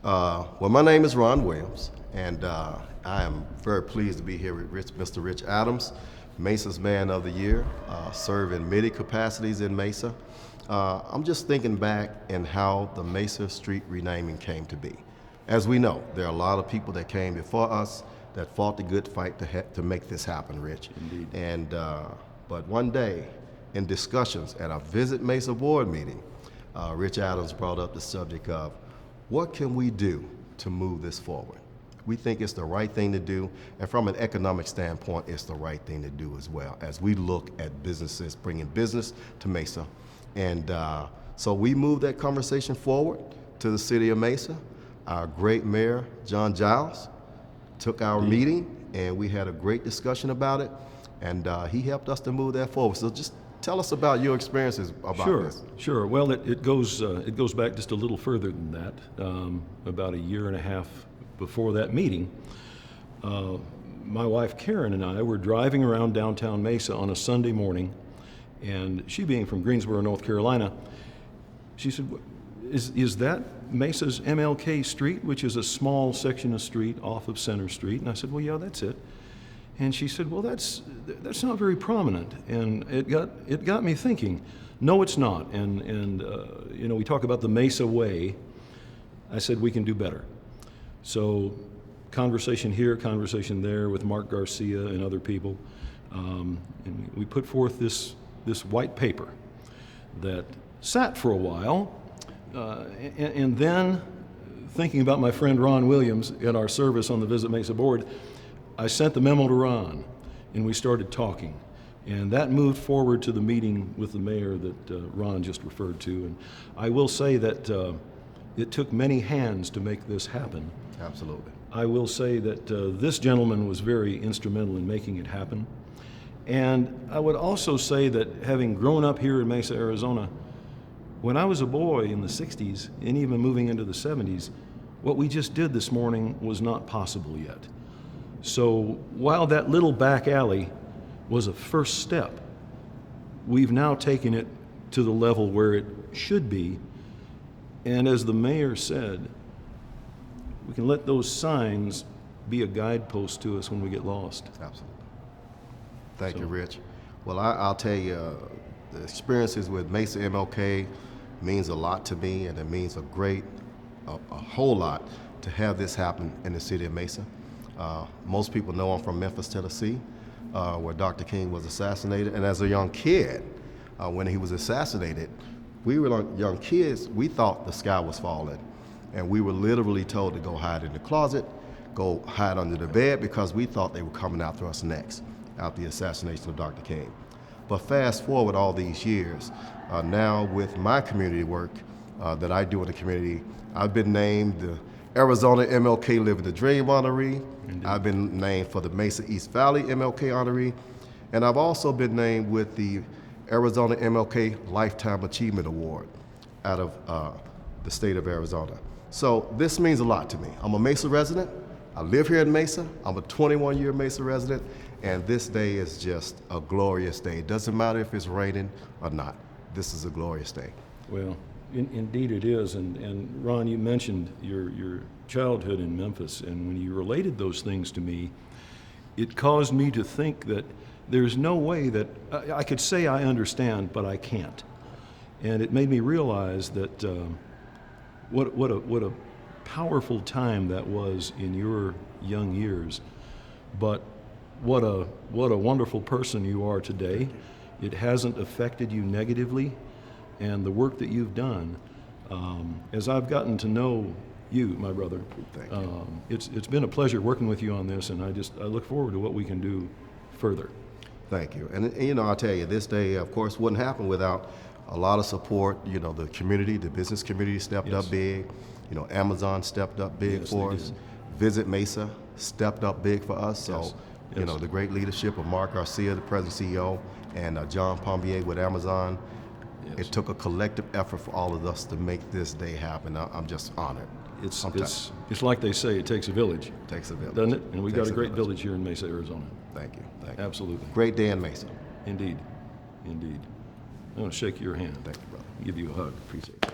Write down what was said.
Well, my name is Ron Williams, and I am very pleased to be here with Mr. Rich Adams, Mesa's Man of the Year, serve in many capacities in Mesa. I'm just thinking back in how the Mesa Street renaming came to be. As we know, there are a lot of people that came before us that fought the good fight to make this happen, Rich. Indeed. And but one day, in discussions at a Visit Mesa board meeting, Rich Adams brought up the subject of what can we do to move this forward? We think it's the right thing to do, and from an economic standpoint, it's the right thing to do as well, as we look at businesses, bringing business to Mesa. And so we moved that conversation forward to the city of Mesa. Our great mayor, John Giles, took our meeting, and we had a great discussion about it, and he helped us to move that forward. So just tell us about your experiences about this. Sure. Well, it goes back just a little further than that. About a year and a half before that meeting, my wife Karen and I were driving around downtown Mesa on a Sunday morning, and she being from Greensboro, North Carolina, she said, "Is that Mesa's MLK Street, which is a small section of street off of Center Street?" And I said, "Well, yeah, that's it." And she said, "Well, that's not very prominent." And it got me thinking. No, it's not. And we talk about the Mesa way. I said we can do better. So, conversation here, conversation there with Mark Garcia and other people, and we put forth this white paper that sat for a while, and then thinking about my friend Ron Williams in our service on the Visit Mesa board, I sent the memo to Ron, and we started talking. And that moved forward to the meeting with the mayor that Ron just referred to. And I will say that it took many hands to make this happen. Absolutely. I will say that this gentleman was very instrumental in making it happen. And I would also say that having grown up here in Mesa, Arizona, when I was a boy in the 60s and even moving into the 70s, what we just did this morning was not possible yet. So while that little back alley was a first step, we've now taken it to the level where it should be. And as the mayor said, we can let those signs be a guidepost to us when we get lost. Absolutely. Thank you, Rich. Well, I'll tell you, the experiences with Mesa MLK means a lot to me, and it means a whole lot to have this happen in the city of Mesa. Most people know I'm from Memphis, Tennessee, where Dr. King was assassinated. And as a young kid, when he was assassinated, we were like young kids, we thought the sky was falling. And we were literally told to go hide in the closet, go hide under the bed, because we thought they were coming after us next, after the assassination of Dr. King. But fast forward all these years, now with my community work that I do in the community, I've been named the Arizona MLK Living the Dream Honoree. Indeed. I've been named for the Mesa East Valley MLK Honoree, and I've also been named with the Arizona MLK Lifetime Achievement Award out of the state of Arizona. So this means a lot to me. I'm a Mesa resident. I live here in Mesa. I'm a 21-year Mesa resident, and this day is just a glorious day. It doesn't matter if it's raining or not. This is a glorious day. Well, indeed it is. And Ron, you mentioned your childhood in Memphis, and when you related those things to me, it caused me to think that there's no way that I could say I understand, but I can't. And it made me realize that what a powerful time that was in your young years, but what a wonderful person you are today. It hasn't affected you negatively, and the work that you've done, as I've gotten to know you, my brother, it's been a pleasure working with you on this, and I look forward to what we can do further. Thank you. And I'll tell you, this day, of course, wouldn't happen without a lot of support. The community, the business community stepped up big. Amazon stepped up big for us. Visit Mesa stepped up big for us. So, the great leadership of Mark Garcia, the president CEO, and John Pombier with Amazon. It took a collective effort for all of us to make this day happen. I'm just honored. It's like they say, it takes a village. It takes a village. Doesn't it? And we got a great village here in Mesa, Arizona. Thank you. Absolutely. Great day in Mesa. Indeed. I want to shake your hand. Thank you, brother. Give you a hug. Appreciate it.